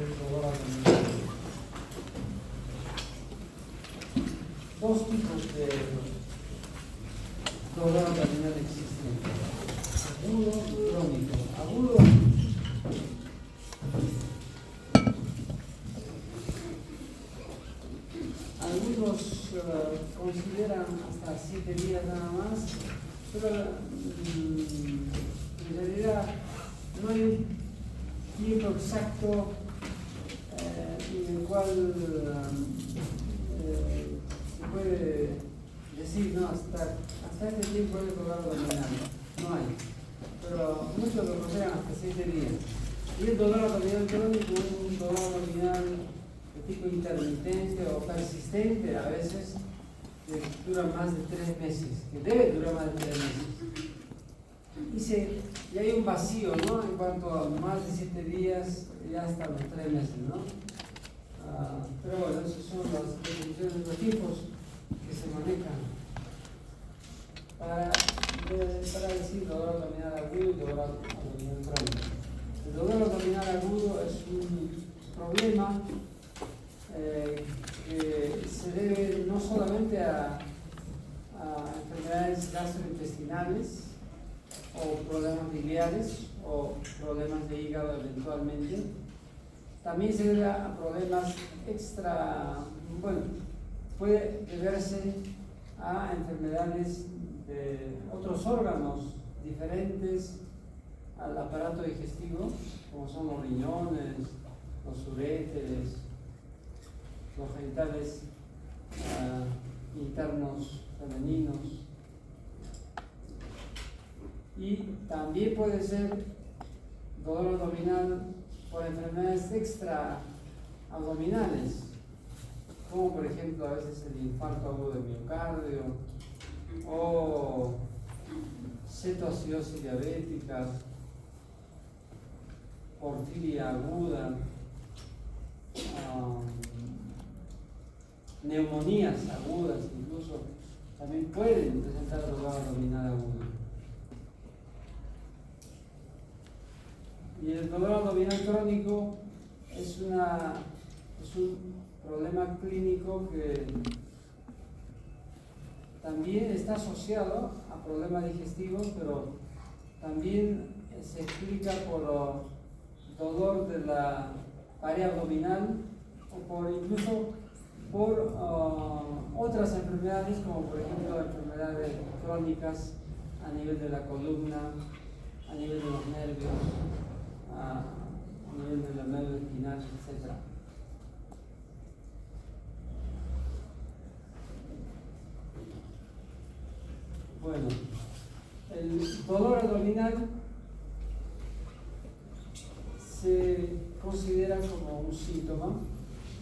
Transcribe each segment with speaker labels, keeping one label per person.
Speaker 1: del dolor abdominal. Dos tipos de dolor abdominal existen: agudo y crónico. Agudo algunos consideran hasta 7 días nada más, pero en realidad no hay un tiempo exacto en el cual se puede decir, no, hasta este tiempo es dolor abdominal. No hay, pero muchos lo consideran hasta 7 días. Y el dolor abdominal crónico es un dolor abdominal de tipo intermitente o persistente, a veces que dura más de 3 meses, que debe durar más de 3 meses. Y hay un vacío, ¿no? En cuanto a más de 7 días, ya hasta los 3 meses, ¿no? Pero bueno, esas son las definiciones de los tipos que se manejan para decir dolor abdominal agudo y dolor abdominal crónico. El dolor abdominal agudo es un problema que se debe no solamente a enfermedades gastrointestinales o problemas biliares o problemas de hígado eventualmente, también se debe a problemas puede deberse a enfermedades de otros órganos diferentes al aparato digestivo, como son los riñones, los uréteres, los genitales internos femeninos. Y también puede ser dolor abdominal por enfermedades extraabdominales, como por ejemplo a veces el infarto agudo de miocardio o cetoacidosis diabética, porfiria aguda, neumonías agudas incluso, también pueden presentar dolor abdominal agudo. Y el dolor abdominal crónico es un problema clínico que también está asociado a problemas digestivos, pero también se explica por dolor de la pared abdominal o incluso por otras enfermedades, como por ejemplo enfermedades crónicas a nivel de la columna, a nivel de los nervios, a nivel de la médula espinal, etc. Bueno, el dolor abdominal se considera como un síntoma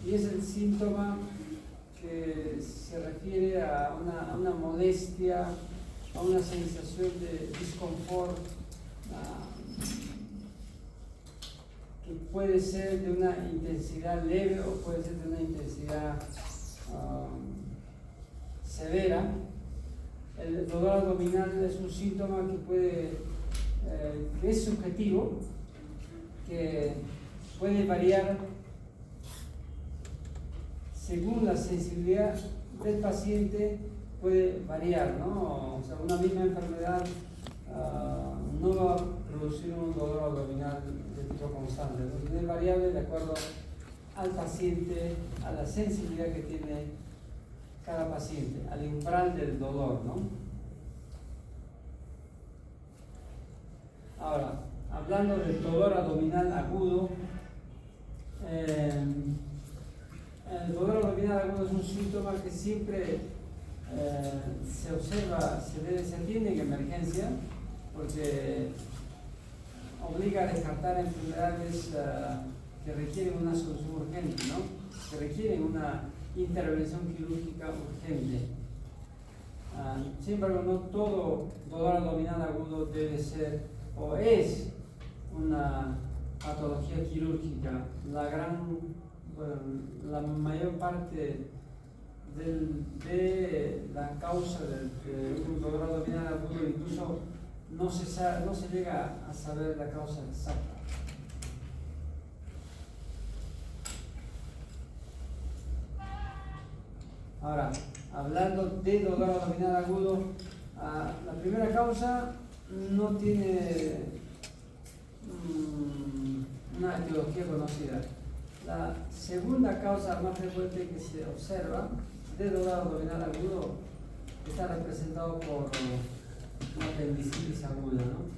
Speaker 1: y es el síntoma que se refiere a una molestia, a una sensación de disconfort que puede ser de una intensidad leve o puede ser de una intensidad severa. El dolor abdominal es un síntoma que es subjetivo, que puede variar según la sensibilidad del paciente, puede variar, ¿no? O sea, una misma enfermedad no va a producir un dolor abdominal de tipo constante, es variable de acuerdo al paciente, a la sensibilidad que tiene cada paciente, al umbral del dolor, ¿no? Ahora, hablando del dolor abdominal agudo, el dolor abdominal agudo es un síntoma que siempre se observa, se atiende en emergencia, porque obliga a descartar enfermedades que requieren una solución urgente, ¿no? Que requieren una intervención quirúrgica urgente. Sin embargo, no todo dolor abdominal agudo debe ser o es una patología quirúrgica. La mayor parte de la causa de un dolor abdominal agudo incluso no se llega a saber la causa exacta. Ahora, hablando de dolor abdominal agudo, la primera causa no tiene una etiología conocida. La segunda causa más frecuente que se observa de dolor abdominal agudo está representado por una apendicitis aguda, ¿no?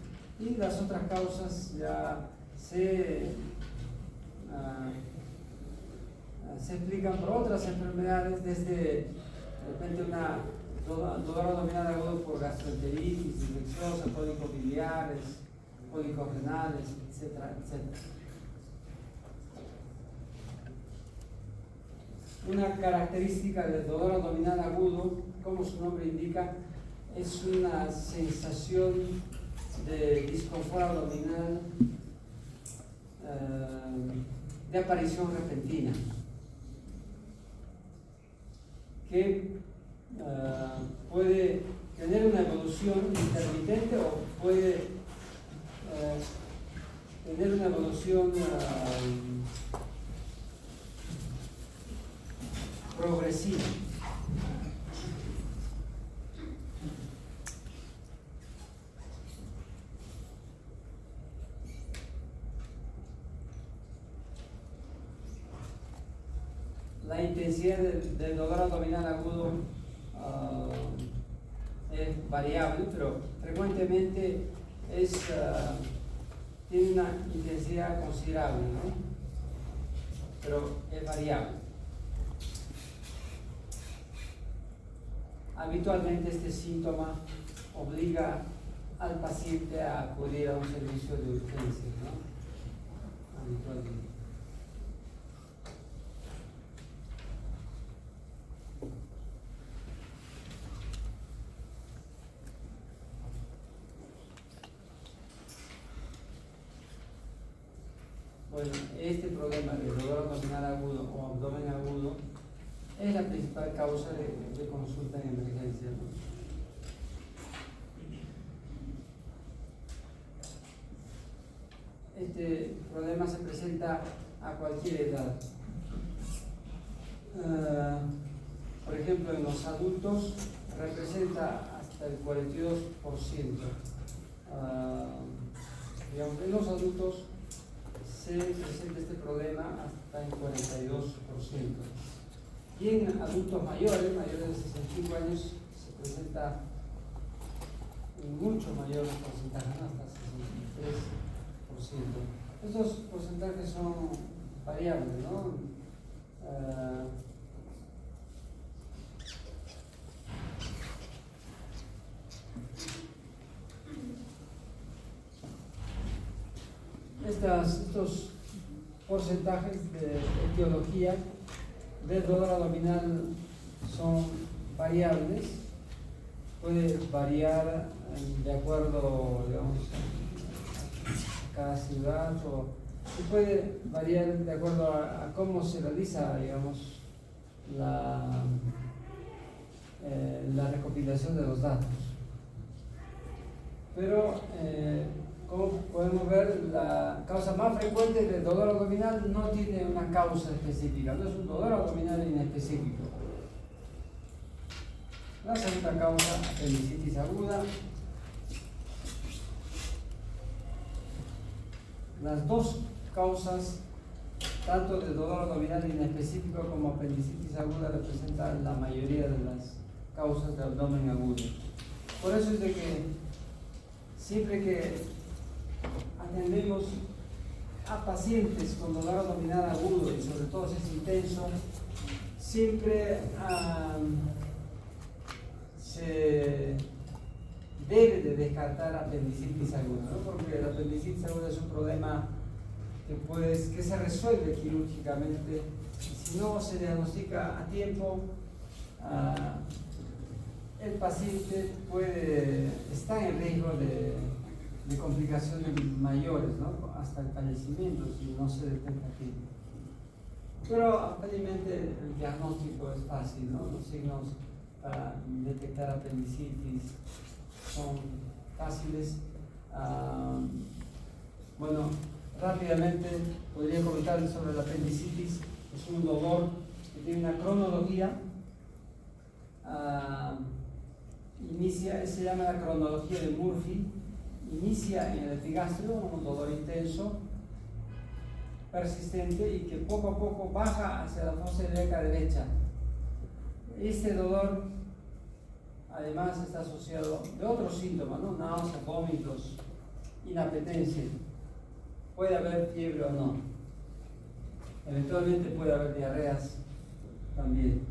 Speaker 1: Y las otras causas ya se explican por otras enfermedades, desde de repente una dolor abdominal agudo por gastroenteritis infecciosa, cólicos biliares, cólicos renales, etcétera, etcétera. Una característica del dolor abdominal agudo, como su nombre indica, es una sensación de disconfort abdominal de aparición repentina, que puede tener una evolución intermitente o puede tener una evolución progresiva. La intensidad del dolor abdominal agudo es variable, pero frecuentemente tiene una intensidad considerable, ¿no? Pero es variable. Habitualmente este síntoma obliga al paciente a acudir a un servicio de urgencia, ¿no? Habitualmente. Bueno, este problema de dolor abdominal agudo o abdomen agudo es la principal causa de consulta en emergencia, ¿no? Este problema se presenta a cualquier edad. Por ejemplo, en los adultos representa hasta el 42%. Digamos, en los adultos se presenta este problema hasta el 42%. Y en adultos mayores de 65 años, se presenta en mucho mayor porcentaje, ¿no? Hasta 63%. Estos porcentajes son variables, ¿no? Estos porcentajes de etiología del dolor abdominal son variables, puede variar de acuerdo, digamos, a cada ciudad, y puede variar de acuerdo a cómo se realiza, digamos, la recopilación de los datos. Pero como podemos ver, la causa más frecuente del dolor abdominal no tiene una causa específica, no es un dolor abdominal inespecífico. La segunda causa, apendicitis aguda. Las dos causas, tanto del dolor abdominal inespecífico como apendicitis aguda, representan la mayoría de las causas de abdomen agudo. Por eso es de que siempre que atendemos a pacientes con dolor abdominal agudo y sobre todo si es intenso, siempre se debe de descartar apendicitis aguda, ¿no? Porque la apendicitis aguda es un problema que se resuelve quirúrgicamente, y si no se diagnostica a tiempo, el paciente está en riesgo de complicaciones mayores, ¿no? Hasta el fallecimiento si no se detecta a tiempo. Pero felizmente el diagnóstico es fácil, ¿no? Los signos para detectar apendicitis son fáciles. Bueno, rápidamente podría comentar sobre la apendicitis. Es un dolor que tiene una cronología se llama la cronología de Murphy, inicia en el epigastrio, un dolor intenso, persistente y que poco a poco baja hacia la fosa ilíaca derecha. Este dolor además está asociado de otros síntomas, ¿no? Náuseas, vómitos, inapetencia. Puede haber fiebre o no. Eventualmente puede haber diarreas también.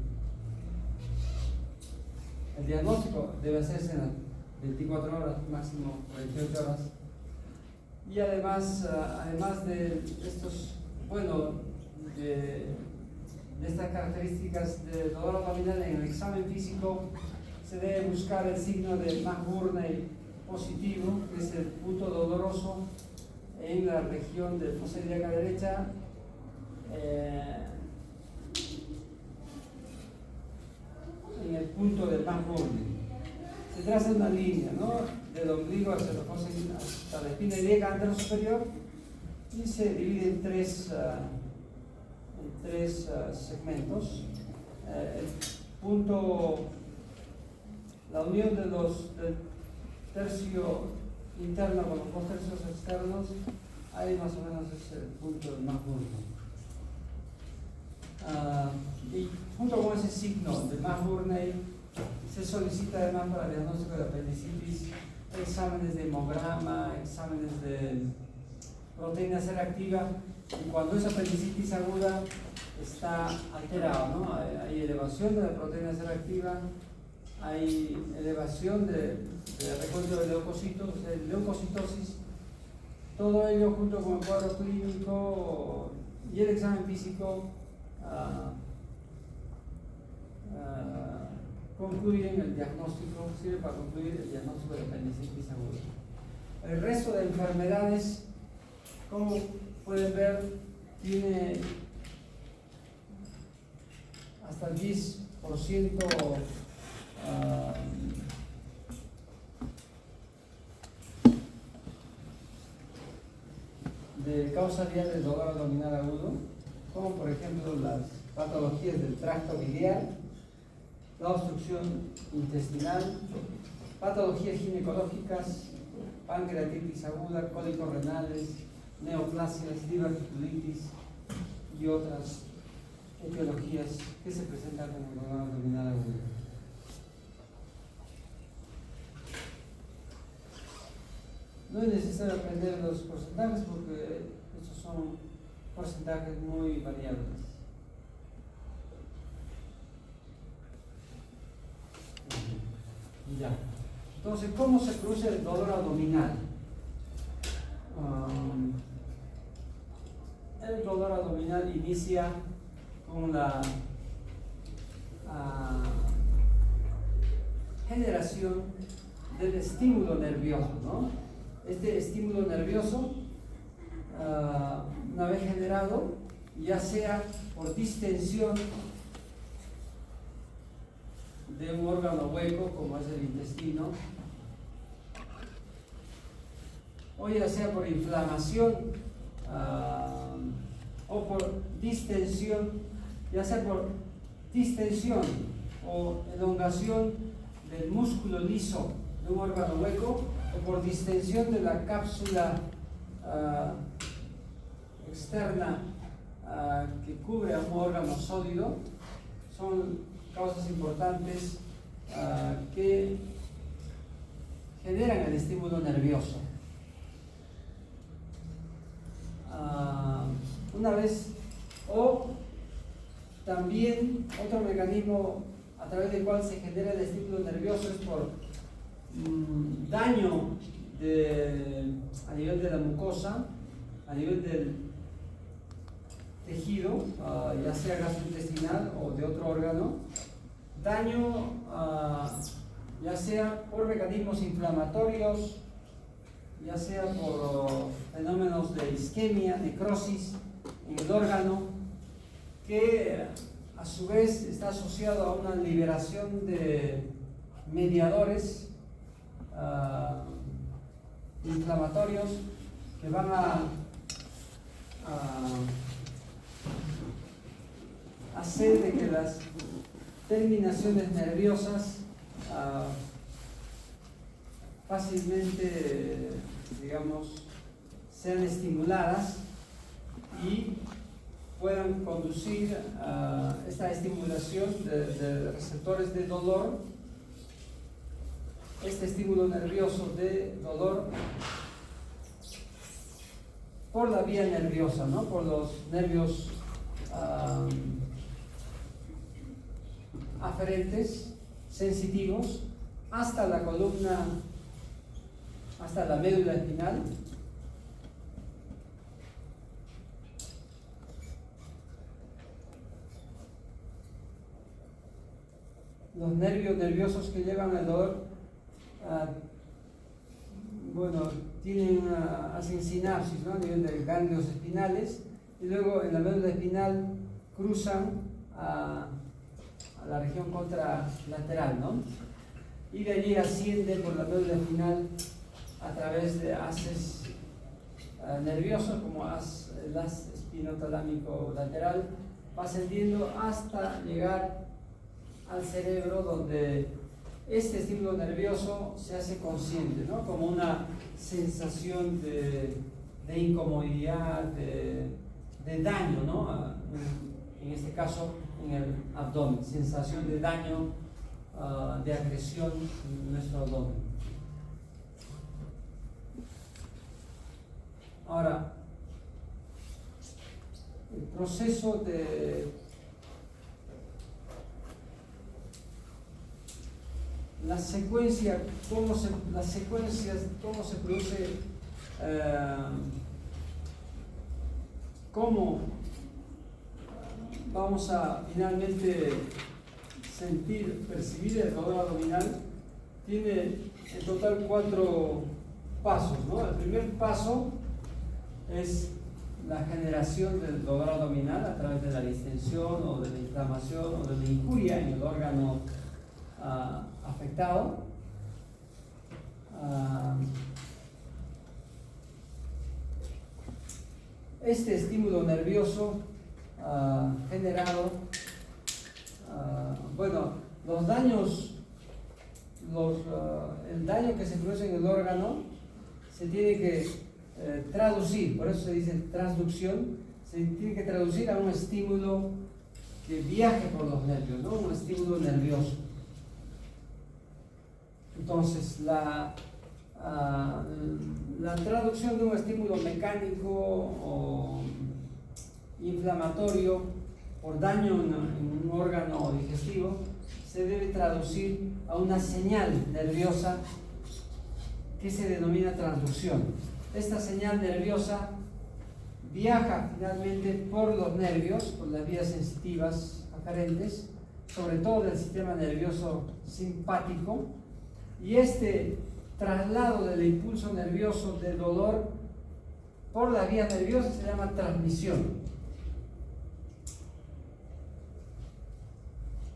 Speaker 1: El diagnóstico debe hacerse en las 24 horas, máximo 48 horas. Y además de estos, de estas características de dolor abdominal, en el examen físico se debe buscar el signo de McBurney positivo, que es el punto doloroso en la región de fosa ilíaca derecha, en el punto de McBurney. Se traza una línea, ¿no?, del ombligo hacia la fosa hasta la espina ilíaca antero superior y se divide en tres segmentos. El punto, la unión del tercio interno con los dos tercios externos, ahí más o menos es el punto del McBurney. Y junto con ese signo de McBurney se solicita además para el diagnóstico de apendicitis exámenes de hemograma, exámenes de proteína C reactiva, y cuando esa apendicitis aguda está alterada, ¿no? Hay elevación de la proteína C reactiva, hay elevación de recuento de leucocitos, o sea, leucocitosis, todo ello junto con el cuadro clínico y el examen físico concluyen el diagnóstico, sirve para concluir el diagnóstico de apendicitis aguda. El resto de enfermedades, como pueden ver, tiene hasta el 10% de causalidad del dolor abdominal agudo, como por ejemplo las patologías del tracto biliar, la obstrucción intestinal, patologías ginecológicas, pancreatitis aguda, cólicos renales, neoplasias, diverticulitis y otras etiologías que se presentan con el dolor abdominal agudo. No es necesario aprender los porcentajes porque estos son porcentajes muy variables. Ya. Entonces, ¿cómo se produce el dolor abdominal? El dolor abdominal inicia con la generación del estímulo nervioso, ¿no? Este estímulo nervioso, una vez generado, ya sea por distensión de un órgano hueco como es el intestino, o ya sea por inflamación o por distensión, ya sea por distensión o elongación del músculo liso de un órgano hueco, o por distensión de la cápsula externa que cubre a un órgano sólido, son causas importantes que generan el estímulo nervioso. Una vez, o también otro mecanismo a través del cual se genera el estímulo nervioso es por daño a nivel de la mucosa, a nivel del tejido, ya sea gastrointestinal o de otro órgano, daño ya sea por mecanismos inflamatorios, ya sea por fenómenos de isquemia, necrosis en el órgano, que a su vez está asociado a una liberación de mediadores inflamatorios que van a hacer de que las terminaciones nerviosas fácilmente, digamos, sean estimuladas y puedan conducir a esta estimulación de receptores de dolor, este estímulo nervioso de dolor por la vía nerviosa, ¿no? Por los nervios aferentes, sensitivos, hasta la columna, hasta la médula espinal. Los nervios nerviosos que llevan el dolor, hacen sinapsis, ¿no? A nivel de ganglios espinales, y luego en la médula espinal cruzan a la región contralateral, ¿no? Y de allí ascienden por la médula espinal a través de haces nerviosos, como el haz espinotalámico lateral, va ascendiendo hasta llegar al cerebro, donde este estímulo nervioso se hace consciente, ¿no? Como una sensación de incomodidad, de daño, ¿no? En este caso en el abdomen, sensación de daño, de agresión en nuestro abdomen. Ahora, el proceso de la secuencia, cómo se produce, cómo vamos a finalmente percibir el dolor abdominal, tiene en total 4 pasos, ¿no? El primer paso es la generación del dolor abdominal a través de la distensión o de la inflamación o de la injuria en el órgano afectado. Este estímulo nervioso generado, los daños, el daño que se produce en el órgano se tiene que traducir, por eso se dice transducción, se tiene que traducir a un estímulo que viaje por los nervios, ¿no? Un estímulo nervioso. Entonces, la traducción de un estímulo mecánico o inflamatorio por daño en un órgano digestivo se debe traducir a una señal nerviosa que se denomina transducción. Esta señal nerviosa viaja finalmente por los nervios, por las vías sensitivas aferentes, sobre todo del sistema nervioso simpático, y este traslado del impulso nervioso de dolor por la vía nerviosa se llama transmisión.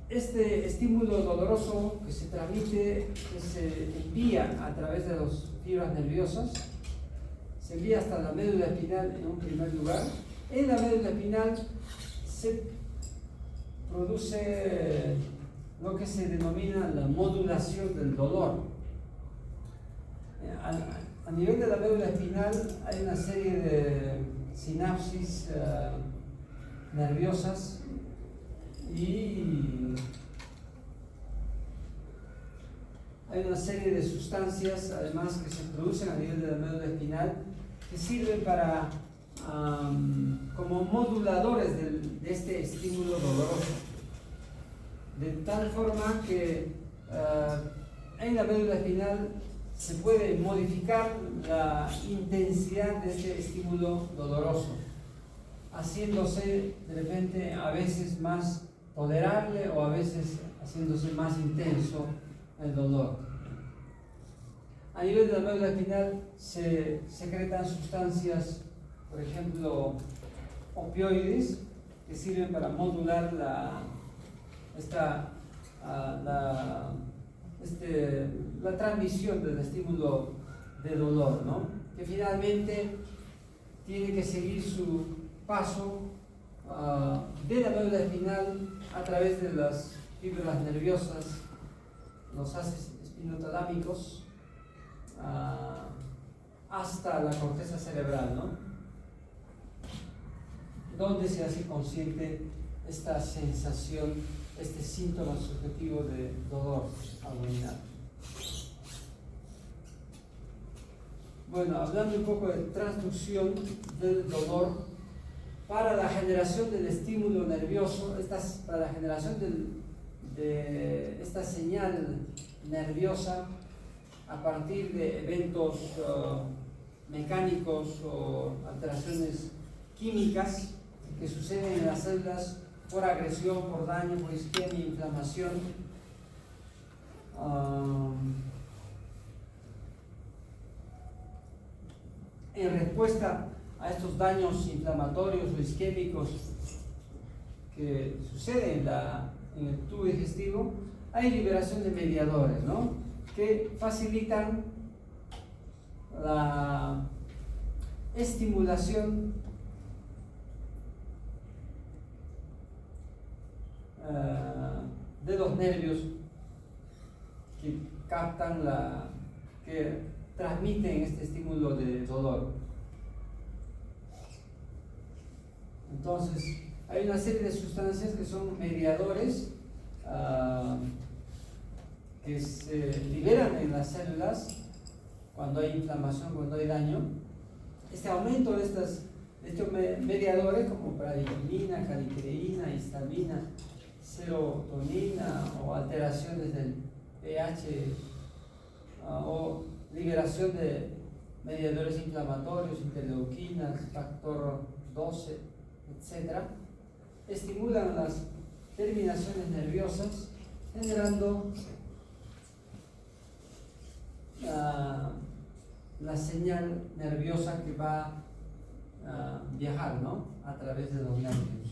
Speaker 1: Este estímulo doloroso que se transmite, que se envía a través de las fibras nerviosas, se envía hasta la médula espinal en un primer lugar. En la médula espinal se produce lo que se denomina la modulación del dolor. A nivel de la médula espinal hay una serie de sinapsis nerviosas y hay una serie de sustancias además que se producen a nivel de la médula espinal que sirven para como moduladores de este estímulo doloroso, de tal forma que en la médula espinal se puede modificar la intensidad de este estímulo doloroso, haciéndose de repente a veces más tolerable o a veces haciéndose más intenso el dolor. A nivel de la médula espinal se secretan sustancias, por ejemplo, opioides, que sirven para modular la transmisión del estímulo de dolor, ¿no? Que finalmente tiene que seguir su paso de la médula espinal a través de las fibras nerviosas, los haces espinotalámicos, hasta la corteza cerebral, ¿no? Donde se hace consciente esta sensación, este síntoma subjetivo de dolor abdominal. Bueno, hablando un poco de transducción del dolor para la generación del estímulo nervioso, para la generación de esta señal nerviosa a partir de eventos mecánicos o alteraciones químicas que suceden en las células por agresión, por daño, por isquemia, inflamación. En respuesta a estos daños inflamatorios o isquémicos que suceden en el tubo digestivo, hay liberación de mediadores, ¿no?, que facilitan la estimulación de los nervios que captan que transmiten este estímulo de dolor. Entonces, hay una serie de sustancias que son mediadores que se liberan en las células cuando hay inflamación, cuando hay daño. Este aumento de estos mediadores, como bradykinin, calicreína, histamina, serotonina o alteraciones del pH o liberación de mediadores inflamatorios, interleuquinas, factor 12, etc., estimulan las terminaciones nerviosas, generando la señal nerviosa que va a viajar, ¿no?, a través de los nervios.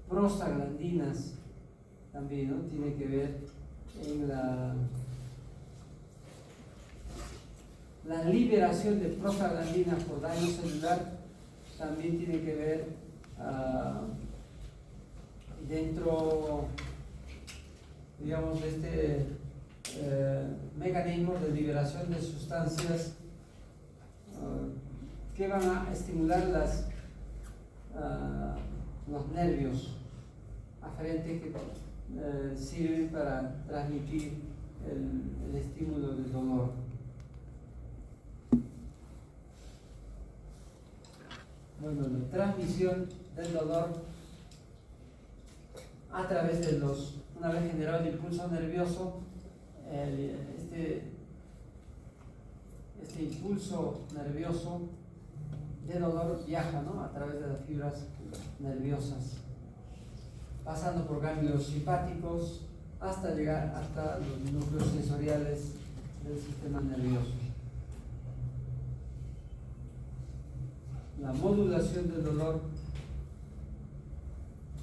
Speaker 1: Prostaglandinas también, ¿no?, tiene que ver en la liberación de prostaglandinas por daño celular. También tiene que ver dentro, digamos, de este mecanismo de liberación de sustancias que van a estimular los nervios aferentes que sirven para transmitir el estímulo del dolor. Bueno, la transmisión del dolor a través de una vez generado el impulso nervioso, este impulso nervioso de dolor viaja, ¿no?, a través de las fibras nerviosas, pasando por ganglios simpáticos hasta llegar hasta los núcleos sensoriales del sistema nervioso. La modulación del dolor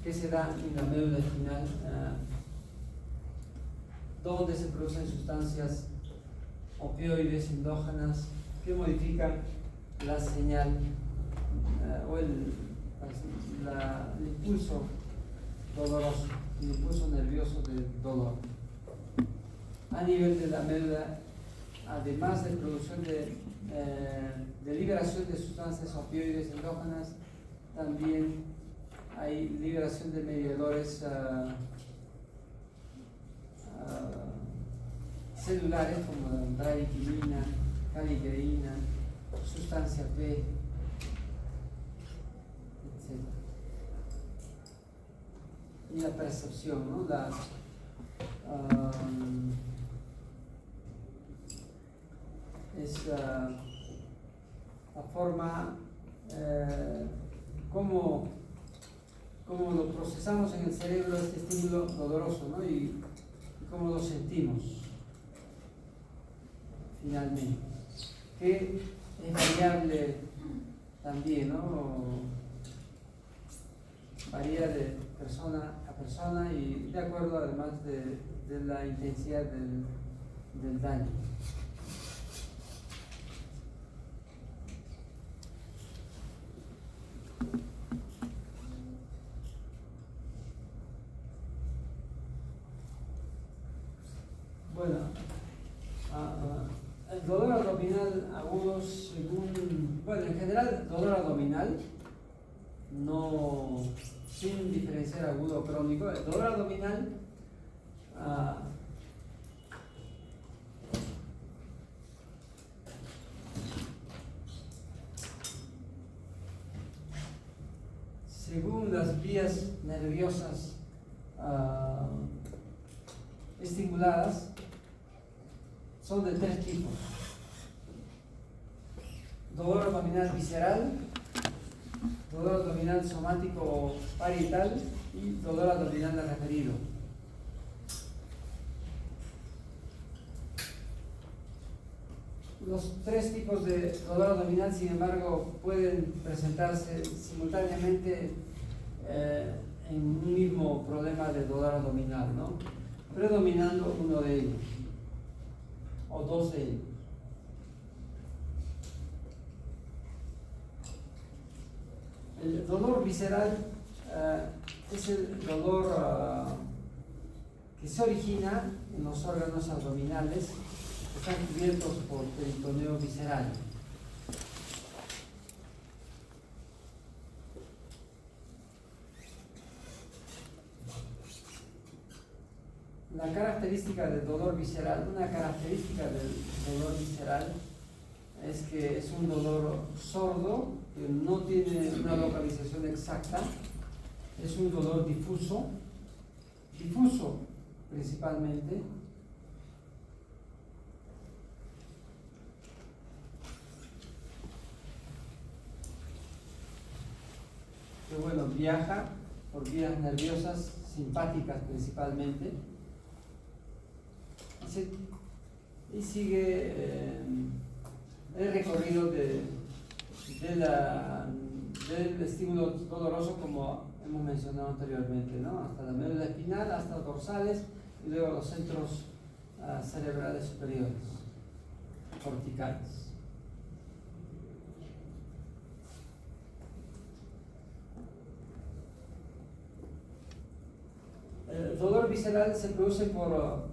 Speaker 1: que se da en la médula espinal, donde se producen sustancias opioides endógenas que modifican la señal o el impulso doloroso, el impulso nervioso del dolor. A nivel de la médula, además de producción de liberación de sustancias opioides endógenas, también hay liberación de mediadores celulares como la bradykinin, calicreína, sustancia P, etc. Y la percepción, ¿no?, es la forma como lo procesamos en el cerebro, este estímulo doloroso, ¿no?, y cómo lo sentimos finalmente, que es variable también, ¿no?, varía de persona a persona y de acuerdo además de la intensidad del daño. abdominal, no, sin diferenciar agudo o crónico. El dolor abdominal según las vías nerviosas estimuladas, son de tres tipos: dolor abdominal visceral, dolor abdominal somático o parietal y dolor abdominal referido. Los tres tipos de dolor abdominal, sin embargo, pueden presentarse simultáneamente en un mismo problema de dolor abdominal, ¿no? Predominando uno de ellos o dos de ellos. El dolor visceral es el dolor que se origina en los órganos abdominales que están cubiertos por peritoneo visceral. La característica del dolor visceral, una característica del dolor visceral es que es un dolor sordo, que no tiene una localización exacta, es un dolor difuso principalmente, que bueno, viaja por vías nerviosas simpáticas principalmente, y sigue el recorrido del estímulo doloroso, como hemos mencionado anteriormente, ¿no? Hasta la médula espinal, hasta los dorsales y luego los centros cerebrales superiores, corticales. El dolor visceral se produce por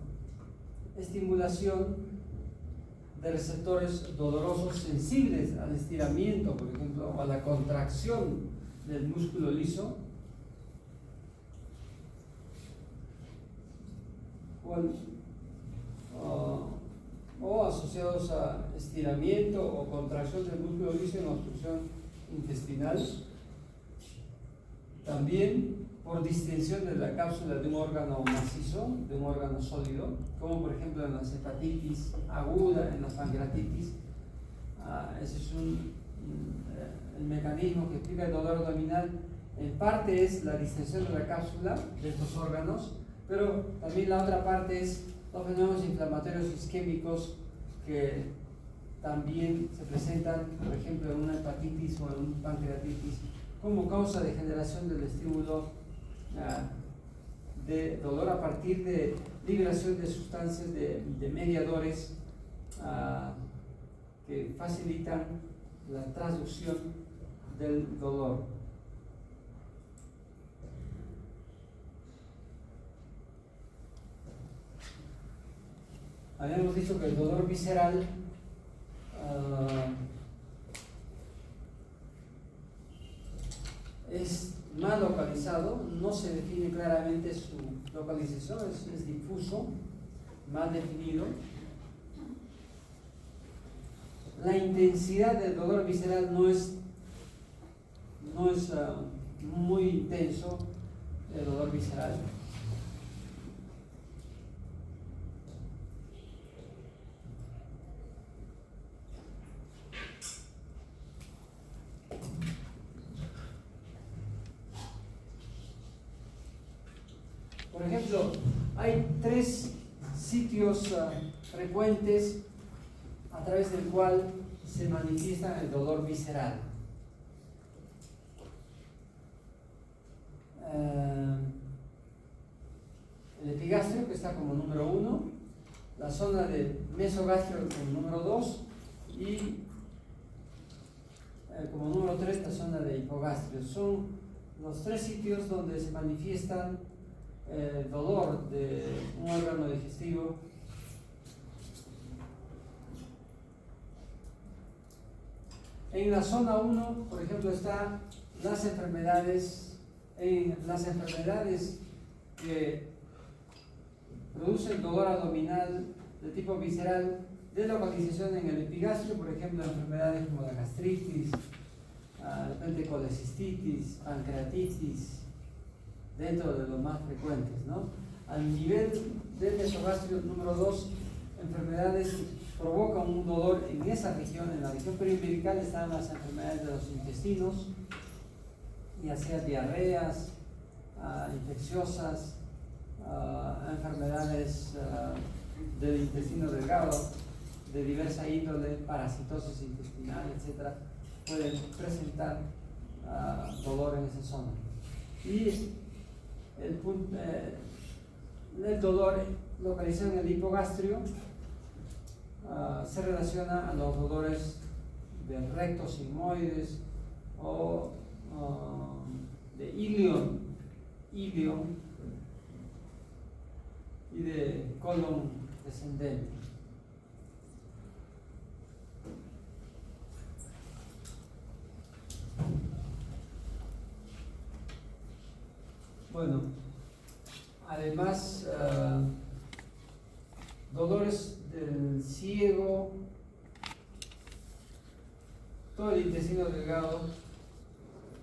Speaker 1: estimulación de receptores dolorosos sensibles al estiramiento, por ejemplo, o a la contracción del músculo liso, o asociados a estiramiento o contracción del músculo liso en obstrucción intestinal. También por distensión de la cápsula de un órgano macizo, de un órgano sólido, como por ejemplo en la hepatitis aguda, en la pancreatitis. Ese es el mecanismo que explica el dolor abdominal. En parte es la distensión de la cápsula de estos órganos, pero también la otra parte es los fenómenos inflamatorios isquémicos que también se presentan, por ejemplo, en una hepatitis o en una pancreatitis, como causa de generación del estímulo de dolor a partir de liberación de sustancias, de mediadores que facilitan la transducción del dolor. Habíamos dicho que el dolor visceral es mal localizado, no se define claramente su localización, es difuso, mal definido. La intensidad del dolor visceral no es muy intenso, el dolor visceral. Por ejemplo, hay tres sitios frecuentes a través del cual se manifiesta el dolor visceral. El epigastrio, que está como número 1, la zona del mesogastrio como número 2 y como número 3 la zona de hipogastrio. Son los tres sitios donde se manifiestan el dolor de un órgano digestivo En la zona 1, por ejemplo, están las enfermedades que producen dolor abdominal de tipo visceral, de localización en el epigastrio, por ejemplo, enfermedades como la gastritis, de repente colecistitis, pancreatitis, dentro de los más frecuentes, ¿no? Al nivel del mesogastrio número 2, enfermedades que provocan un dolor en esa región, en la región periumbilical, están las enfermedades de los intestinos, ya sea diarreas, infecciosas, enfermedades del intestino delgado, de diversa índole, parasitosis intestinal, etc., pueden presentar dolor en esa zona. Y el dolor localizado en el hipogastrio se relaciona a los dolores de recto sigmoides o de ilion y de colon descendente. Bueno, además, dolores del ciego, todo el intestino delgado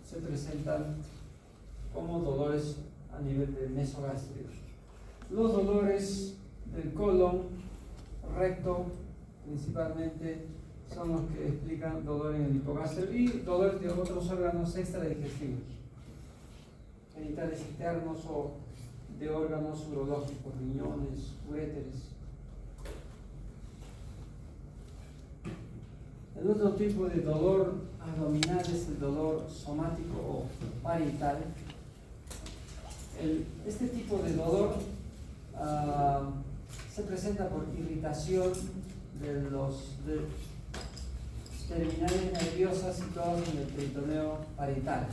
Speaker 1: se presentan como dolores a nivel del mesogástrico. Los dolores del colon, recto, principalmente, son los que explican dolor en el hipogastrio y dolores de otros órganos extradigestivos, genitales internos o de órganos urológicos, riñones, uréteres. El otro tipo de dolor abdominal es el dolor somático o parietal. Este tipo de dolor se presenta por irritación de los terminales nerviosas situadas en el peritoneo parietal.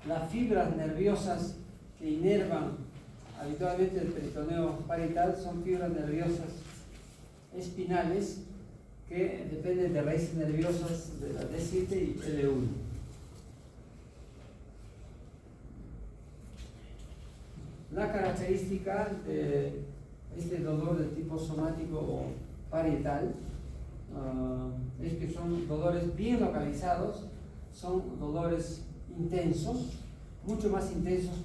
Speaker 1: Las fibras nerviosas que inervan habitualmente el peritoneo parietal son fibras nerviosas espinales que dependen de raíces nerviosas de la D7 y L1. La característica de este dolor de tipo somático o parietal es que son dolores bien localizados, son dolores intensos, mucho más intensos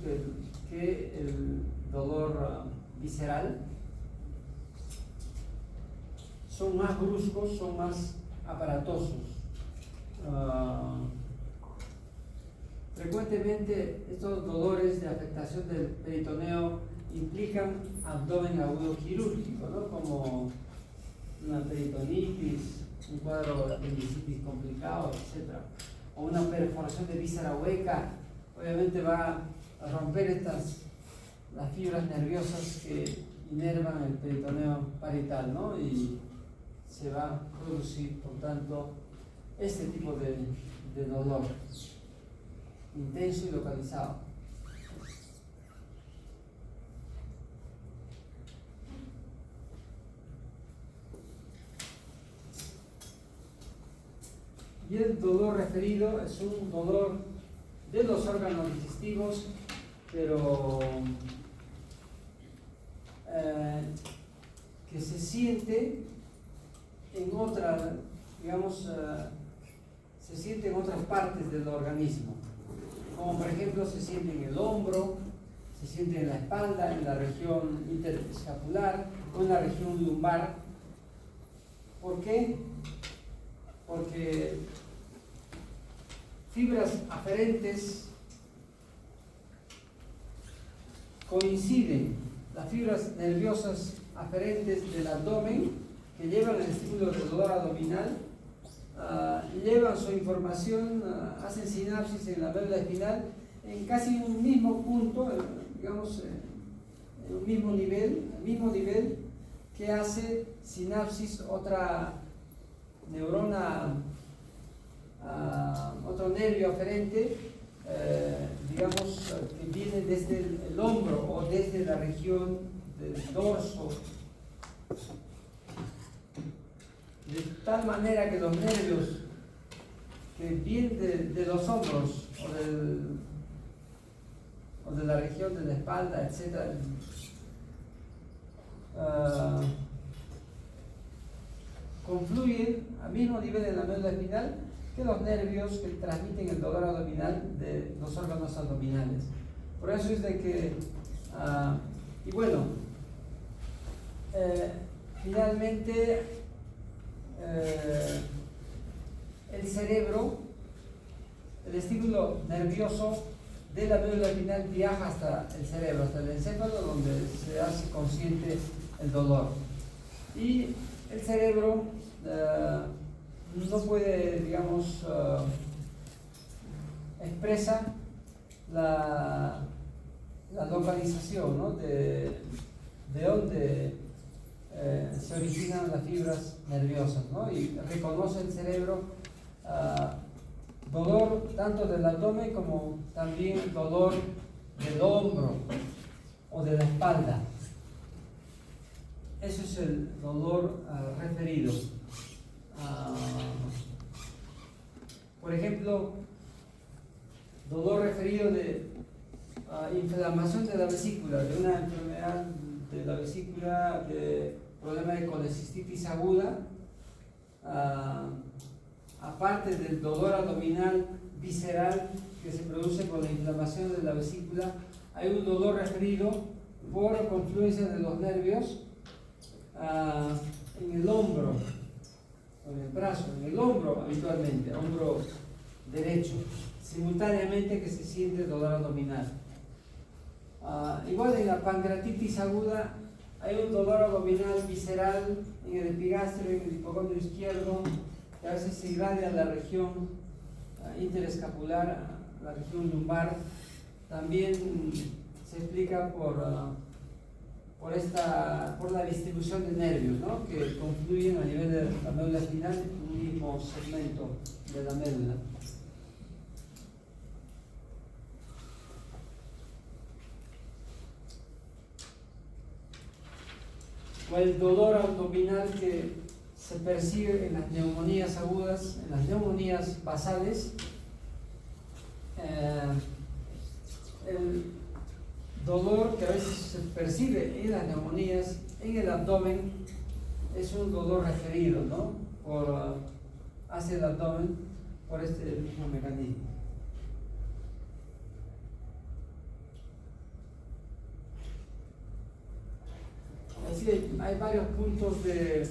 Speaker 1: que el dolor visceral. Son más bruscos, son más aparatosos. Frecuentemente estos dolores de afectación del peritoneo implican abdomen agudo quirúrgico, ¿no? Como una peritonitis, un cuadro de apendicitis complicado, etc. O una perforación de víscera hueca, obviamente va a romper las fibras nerviosas que inervan el peritoneo parietal, ¿no? Y se va a producir, por tanto, este tipo de dolor intenso y localizado. Y el dolor referido es un dolor de los órganos digestivos, pero que se siente en otra, digamos, se siente en otras partes del organismo, como por ejemplo se siente en el hombro, se siente en la espalda, en la región interescapular o en la región lumbar. ¿Por qué? Porque fibras aferentes coinciden, las fibras nerviosas aferentes del abdomen que llevan el estímulo del dolor abdominal, llevan su información, hacen sinapsis en la médula espinal en casi un mismo punto, digamos, en un mismo nivel que hace sinapsis otra neurona, otro nervio aferente, digamos, que viene desde el hombro o desde la región del dorso, de tal manera que los nervios que vienen de los hombros o de la región de la espalda, etc., confluyen al mismo nivel en la médula espinal que los nervios que transmiten el dolor abdominal de los órganos abdominales. Por eso es de que, y bueno, finalmente el cerebro, el estímulo nervioso de la médula espinal viaja hasta el cerebro, hasta el encéfalo, donde se hace consciente el dolor. Y el cerebro no puede, digamos, expresa la localización, ¿no? de dónde se originan las fibras nerviosas, ¿no? Y reconoce el cerebro dolor tanto del abdomen como también dolor del hombro o de la espalda. Eso es el dolor referido. Por ejemplo, dolor referido de inflamación de la vesícula, de una enfermedad de la vesícula, de problema de colecistitis aguda, aparte del dolor abdominal visceral que se produce por la inflamación de la vesícula, hay un dolor referido por confluencia de los nervios en el hombro, o en el brazo, en el hombro habitualmente, hombro derecho, simultáneamente que se siente dolor abdominal. Igual en la pancreatitis aguda hay un dolor abdominal visceral en el epigastrio, en el hipocondrio izquierdo, que a veces se irradia a la región interescapular, la región lumbar. También se explica por la distribución de nervios, ¿no? Que confluyen a nivel de la médula espinal en un mismo segmento de la médula. O el dolor abdominal que se percibe en las neumonías agudas, en las neumonías basales. El dolor que a veces se percibe en las neumonías, en el abdomen, es un dolor referido, ¿no? Hacia el abdomen por este mismo mecanismo. Así hay varios puntos de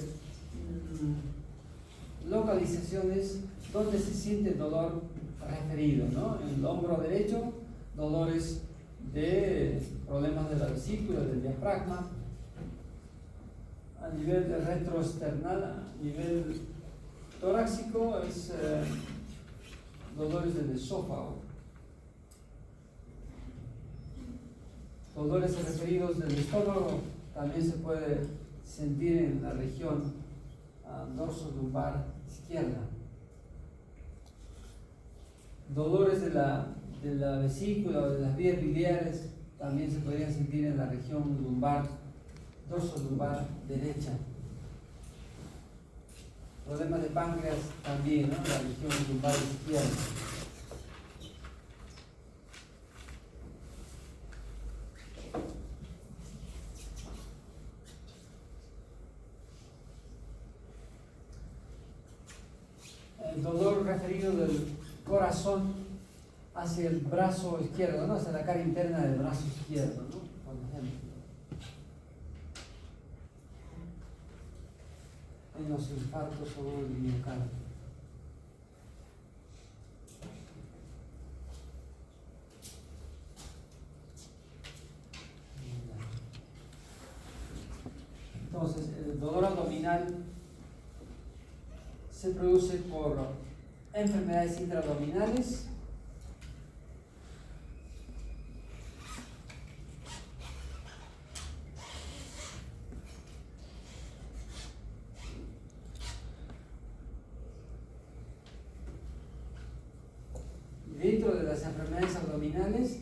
Speaker 1: localizaciones donde se siente el dolor referido, ¿no? En el hombro derecho, dolores de problemas de la vesícula, del diafragma, a nivel de retroesternal, a nivel torácico es dolores del esófago, dolores referidos del estómago también se puede sentir en la región dorso lumbar izquierda. Dolores de la vesícula o de las vías biliares también se podrían sentir en la región lumbar, dorso lumbar derecha. Problemas de páncreas también, ¿no? En la región lumbar izquierda. El dolor referido del corazón hacia el brazo izquierdo, ¿no? Hacia la cara interna del brazo izquierdo, ¿no? Por ejemplo. En los infartos o el miocardio. Entonces, el dolor abdominal se produce por enfermedades intraabdominales, dentro de las enfermedades abdominales,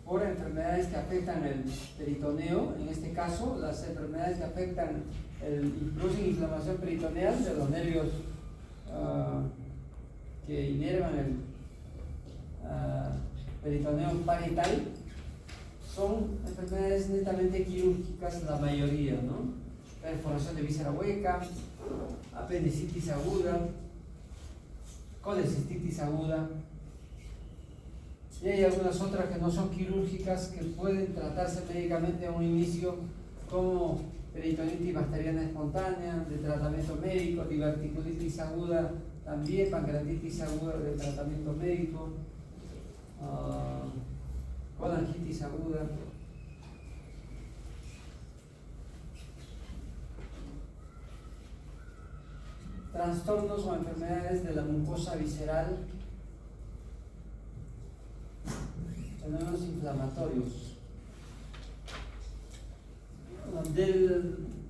Speaker 1: por enfermedades que afectan el peritoneo, en este caso, las enfermedades que afectan y producen inflamación peritoneal de los nervios que inervan el peritoneo parietal, son enfermedades netamente quirúrgicas, la mayoría, ¿no? Perforación de víscera hueca, apendicitis aguda, colecistitis aguda, y hay algunas otras que no son quirúrgicas que pueden tratarse médicamente a un inicio, como peritonitis bacteriana espontánea de tratamiento médico, diverticulitis aguda también, pancreatitis aguda de tratamiento médico, colangitis aguda. Trastornos o enfermedades de la mucosa visceral, fenómenos inflamatorios,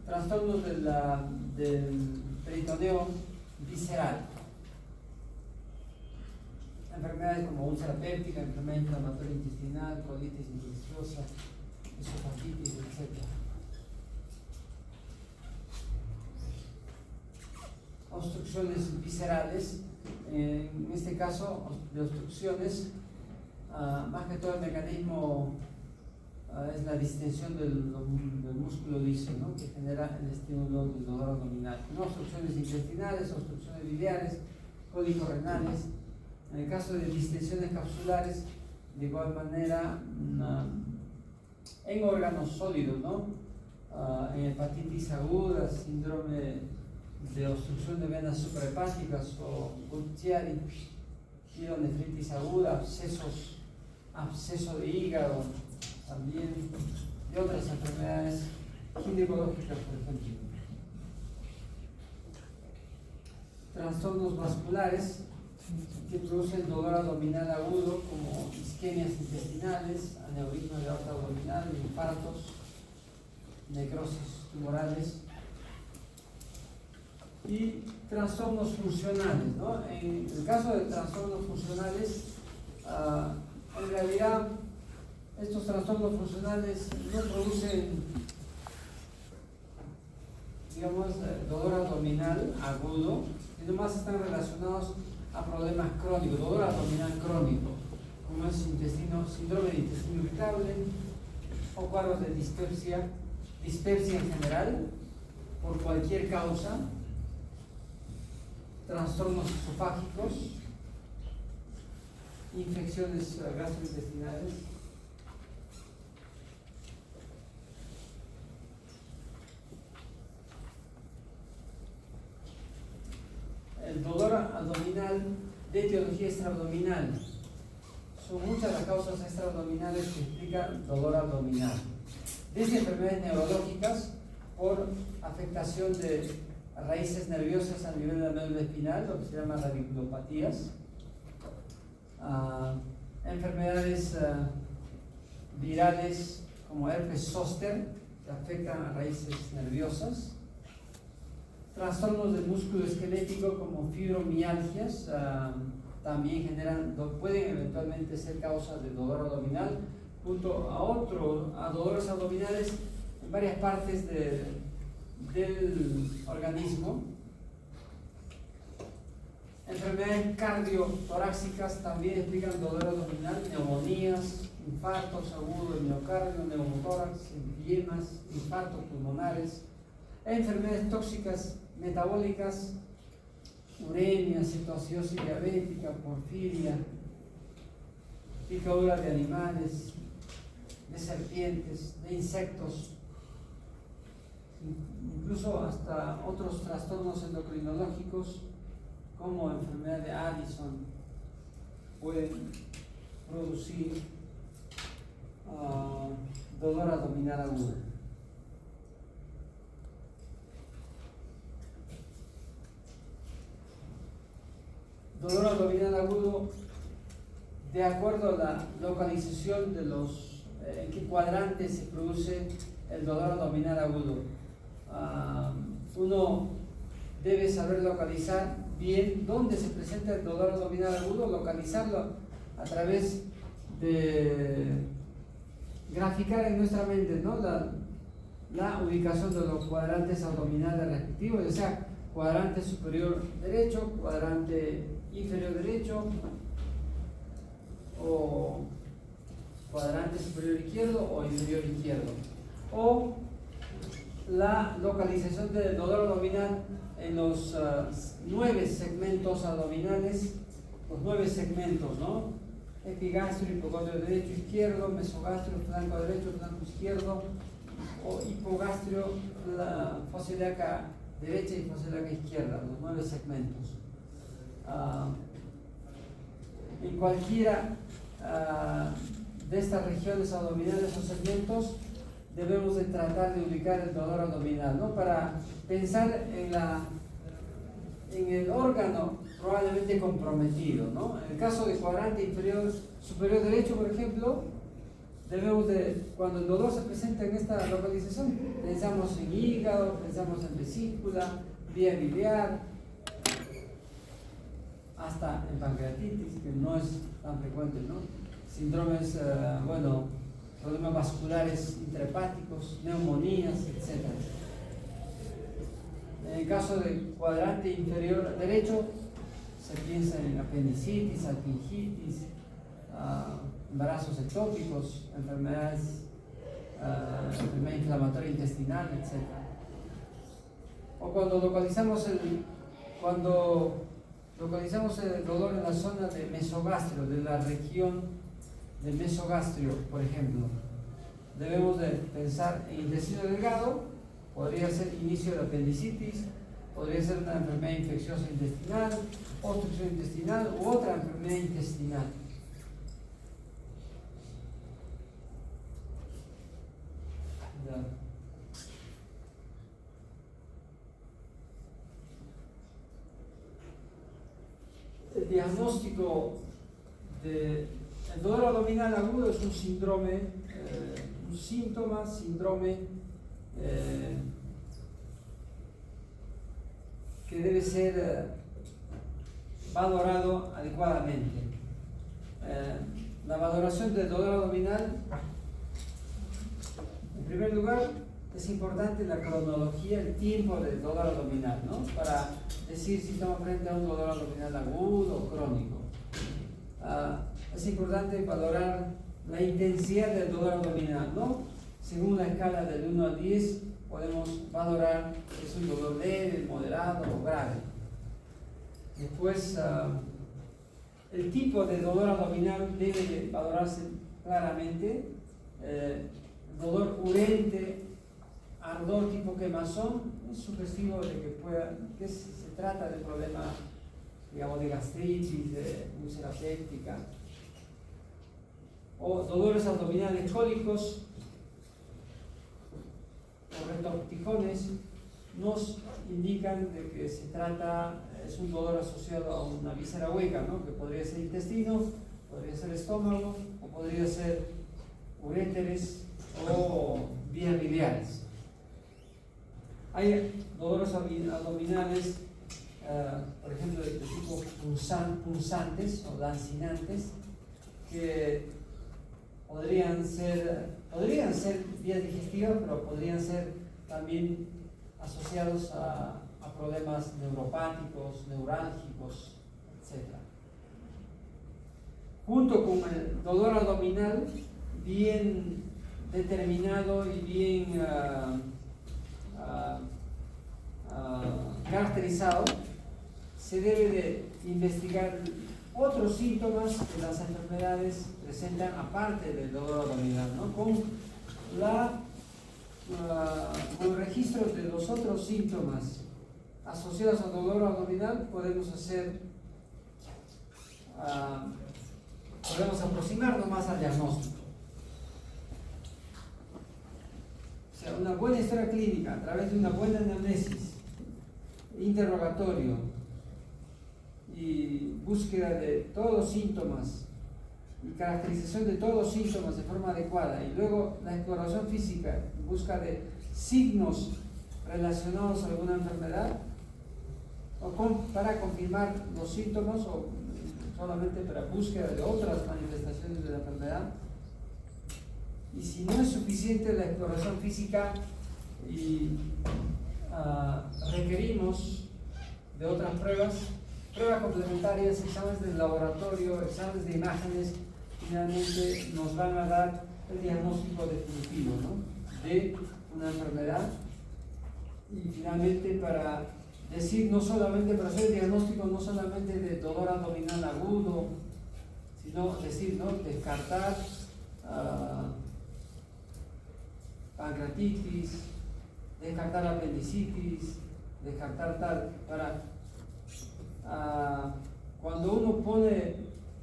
Speaker 1: trastornos del peritoneo visceral, enfermedades como úlcera péptica, enfermedad inflamatoria intestinal, colitis infecciosa, esofagitis, etc. Obstrucciones viscerales, en este caso de obstrucciones, más que todo el mecanismo es la distensión del músculo liso, ¿no? Que genera el estímulo del dolor abdominal. No obstrucciones intestinales, obstrucciones biliares, cólicos renales. En el caso de distensiones capsulares, de igual manera, en órganos sólidos, ¿no? En hepatitis aguda, síndrome de obstrucción de venas suprahepáticas o Budd-Chiari, pielonefritis aguda, absceso de hígado también, y otras enfermedades ginecológicas, por ejemplo. Trastornos vasculares que producen dolor abdominal agudo, como isquemias intestinales, aneurisma de aorta abdominal, infartos, necrosis tumorales. Y trastornos funcionales, ¿no? En el caso de trastornos funcionales, en realidad estos trastornos funcionales no producen, digamos, dolor abdominal agudo, sino más están relacionados a problemas crónicos, dolor abdominal crónico, como es síndrome de intestino irritable o cuadros de dispepsia en general, por cualquier causa, trastornos esofágicos, infecciones gastrointestinales. El dolor abdominal de etiología extraabdominal. Son muchas las causas extraabdominales que explican dolor abdominal. Desde enfermedades neurológicas por afectación de raíces nerviosas a nivel de la médula espinal, lo que se llama radiculopatías, enfermedades virales como herpes zóster, que afectan a raíces nerviosas, trastornos del músculo esquelético como fibromialgias, también pueden eventualmente ser causa de dolor abdominal, junto a dolores abdominales en varias partes del organismo. Enfermedades cardiotorácicas también explican dolor abdominal, neumonías, infartos agudos del miocardio, neumotórax, enfiyemas, infartos pulmonares, enfermedades tóxicas metabólicas, uremia, cetoacidosis diabética, porfiria, picadura de animales, de serpientes, de insectos, incluso hasta otros trastornos endocrinológicos como enfermedad de Addison pueden producir dolor abdominal agudo. Dolor abdominal agudo, de acuerdo a la localización de en qué cuadrante se produce el dolor abdominal agudo. Uno debe saber localizar bien dónde se presenta el dolor abdominal agudo, localizarlo a través de graficar en nuestra mente, ¿no? La ubicación de los cuadrantes abdominales respectivos, ya sea cuadrante superior derecho, cuadrante inferior derecho o cuadrante superior izquierdo o inferior izquierdo, o la localización del dolor abdominal en los 9 segmentos abdominales, los 9 segmentos, ¿no? Epigastrio, hipocondrio derecho, izquierdo, mesogastrio, flanco derecho, flanco izquierdo, o hipogastrio, la fosa ilíaca derecha y fosa ilíaca izquierda, los 9 segmentos. En cualquiera de estas regiones abdominales o segmentos debemos de tratar de ubicar el dolor abdominal, ¿no? Para pensar en el órgano probablemente comprometido, ¿no? En el caso de cuadrante inferior superior derecho, por ejemplo, debemos de, cuando el dolor se presenta en esta localización, pensamos en hígado, pensamos en vesícula, vía biliar, hasta en pancreatitis, que no es tan frecuente, ¿no? Síndromes, problemas vasculares intrahepáticos, neumonías, etc. En el caso del cuadrante inferior derecho, se piensa en apendicitis, alpingitis, embarazos ectópicos, enfermedad inflamatoria intestinal, etc. O cuando localizamos el dolor en la zona de mesogastrio, de la región del mesogastrio, por ejemplo, debemos de pensar en intestino delgado. Podría ser inicio de apendicitis, podría ser una enfermedad infecciosa intestinal, obstrucción intestinal u otra enfermedad intestinal. El diagnóstico del dolor abdominal agudo es un síndrome, un síndrome que debe ser valorado adecuadamente. La valoración del dolor abdominal, en primer lugar, es importante la cronología, el tiempo del dolor abdominal, ¿no? Para decir si estamos frente a un dolor abdominal agudo o crónico. Es importante valorar la intensidad del dolor abdominal, ¿no? Según la escala del 1 al 10, podemos valorar si es un dolor leve, moderado o grave. Después, el tipo de dolor abdominal debe de valorarse claramente. Dolor urente, ardor tipo quemazón, es sugestivo de que se trata de problemas, digamos, de gastritis, de úlcera péptica. O dolores abdominales cólicos o retortijones nos indican de que se trata, es un dolor asociado a una víscera hueca, ¿no? Que podría ser intestino, podría ser estómago o podría ser uréteres o vías biliares. Hay dolores abdominales, por ejemplo, de tipo punzantes o lancinantes, que podrían ser vías digestivas, pero podrían ser también asociados a problemas neuropáticos, neurálgicos, etc. Junto con el dolor abdominal bien determinado y bien caracterizado, se debe de investigar otros síntomas que las enfermedades presentan aparte del dolor abdominal, ¿no? Con el registro de los otros síntomas asociados al dolor abdominal podemos aproximarnos más al diagnóstico. O sea, una buena historia clínica a través de una buena anamnesis, interrogatorio y búsqueda de todos los síntomas y caracterización de todos los síntomas de forma adecuada, y luego la exploración física en busca de signos relacionados a alguna enfermedad, o para confirmar los síntomas o solamente para búsqueda de otras manifestaciones de la enfermedad, Y si no es suficiente la exploración física y requerimos de otras pruebas complementarias, exámenes de laboratorio, exámenes de imágenes, finalmente nos van a dar el diagnóstico definitivo, ¿no?, de una enfermedad. Y finalmente para decir, no solamente para hacer el diagnóstico, no solamente de dolor abdominal agudo, sino decir, ¿no?, descartar pancreatitis, descartar apendicitis, descartar tal, para cuando uno pone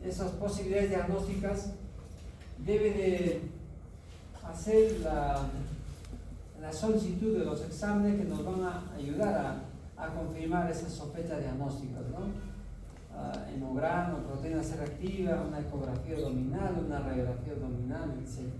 Speaker 1: esas posibilidades diagnósticas, debe de hacer la solicitud de los exámenes que nos van a ayudar a confirmar esas sospechas diagnósticas, ¿no? Hemograma, proteína C reactiva, una ecografía abdominal, una radiografía abdominal, etc.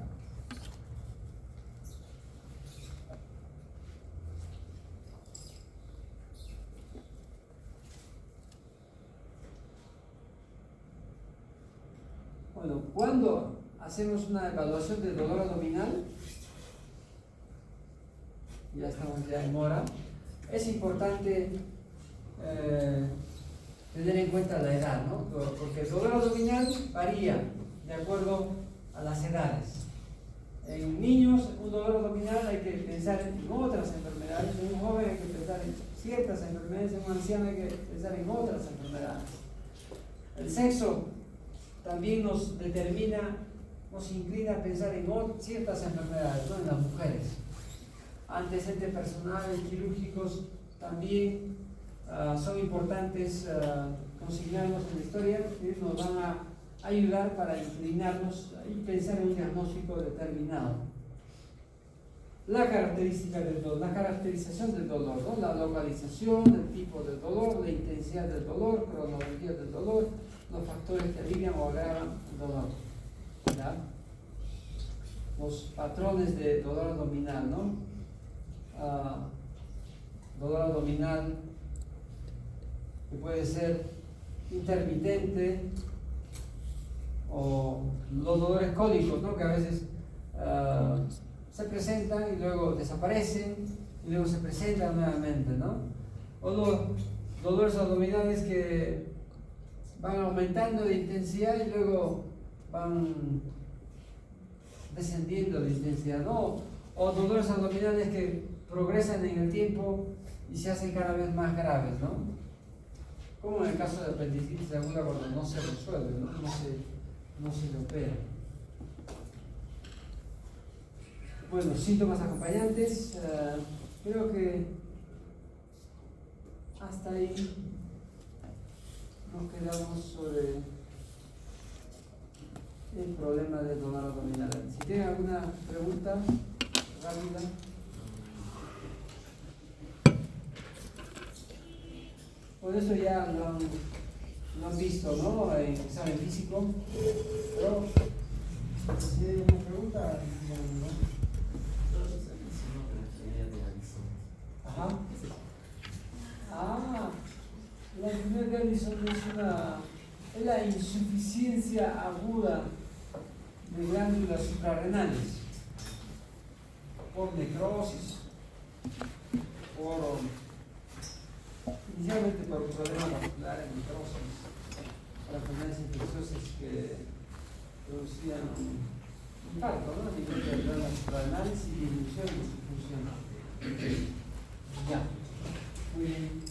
Speaker 1: Bueno, cuando hacemos una evaluación del dolor abdominal, ya estamos ya en hora, es importante tener en cuenta la edad, ¿no? Porque el dolor abdominal varía de acuerdo a las edades. En niños, un dolor abdominal hay que pensar en otras enfermedades, en un joven hay que pensar en ciertas enfermedades, en un anciano hay que pensar en otras enfermedades. El sexo también nos determina, nos inclina a pensar en ciertas enfermedades, ¿no?, en las mujeres. Antecedentes personales, quirúrgicos, también son importantes consignarlos en la historia, que nos van a ayudar para inclinarnos y pensar en un diagnóstico determinado. La característica del dolor, la caracterización del dolor, ¿no?, la localización, el tipo del dolor, la intensidad del dolor, cronología del dolor, los factores que alivian o agravan el dolor, ¿ya? Los patrones de dolor abdominal, ¿no? Dolor abdominal que puede ser intermitente, o los dolores cólicos, ¿no?, que a veces se presentan y luego desaparecen y luego se presentan nuevamente, ¿no? O los dolores abdominales que van aumentando de intensidad y luego van descendiendo de intensidad, ¿no? O dolores abdominales que progresan en el tiempo y se hacen cada vez más graves, ¿no? Como en el caso de apendicitis aguda, cuando no se resuelve, ¿no? No se le opera. Bueno, síntomas acompañantes, creo que hasta ahí nos quedamos sobre el problema del dolor abdominal. Si tienen alguna pregunta rápida. Por eso ya lo han visto, ¿no?, en examen físico. Pero si hay una pregunta, ¿no? Ajá. La enfermedad de Addison es la insuficiencia aguda de glándulas suprarrenales por necrosis, inicialmente por problemas vasculares, necrosis, por enfermedades infecciosas que producían un impacto, ¿no?, a nivel de glándulas suprarrenales y disminución de su función. Ya, muy bien.